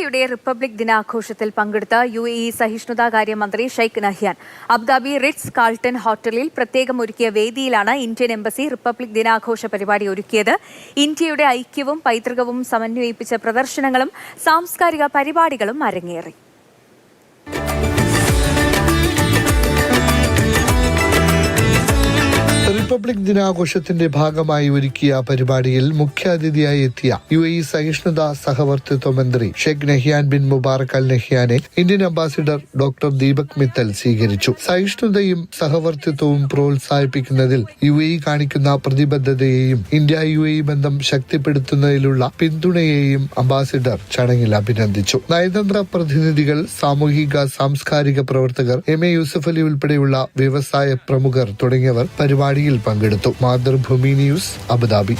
ഇന്ത്യയുടെ റിപ്പബ്ലിക് ദിനാഘോഷത്തിൽ പങ്കെടുത്ത UAE സഹിഷ്ണുതാകാര്യ മന്ത്രി Sheikh Nahyan Abu Dhabi Ritz Carlton ഹോട്ടലിൽ പ്രത്യേകം ഒരുക്കിയ വേദിയിലാണ് ഇന്ത്യൻ എംബസി റിപ്പബ്ലിക് ദിനാഘോഷ പരിപാടി ഒരുക്കിയത്. ഇന്ത്യയുടെ ഐക്യവും പൈതൃകവും സമന്വയിപ്പിച്ച പ്രദർശനങ്ങളും സാംസ്കാരിക പരിപാടികളും അരങ്ങേറി. റിപ്പബ്ലിക് ദിനാഘോഷത്തിന്റെ ഭാഗമായി ഒരുക്കിയ പരിപാടിയിൽ മുഖ്യാതിഥിയായി എത്തിയ UAE സഹിഷ്ണുതാ സഹവർത്തിത്വ മന്ത്രി Sheikh Nahyan bin Mubarak Al നഹ്യാനെ Indian ambassador doctor Deepak Mittal സ്വീകരിച്ചു. സഹിഷ്ണുതയും സഹവർത്തിത്വവും പ്രോത്സാഹിപ്പിക്കുന്നതിൽ UAE കാണിക്കുന്ന പ്രതിബദ്ധതയെയും ഇന്ത്യ UAE ബന്ധം ശക്തിപ്പെടുത്തുന്നതിലുള്ള പിന്തുണയെയും അംബാസിഡർ ചടങ്ങിൽ അഭിനന്ദിച്ചു. നയതന്ത്ര പ്രതിനിധികൾ, സാമൂഹിക സാംസ്കാരിക പ്രവർത്തകർ, MA യൂസഫ് അലി ഉൾപ്പെടെയുള്ള വ്യവസായ പ്രമുഖർ തുടങ്ങിയവർ പരിപാടിയിൽ പങ്കെടുത്തു. Mathrubhumi news, Abu Dhabi.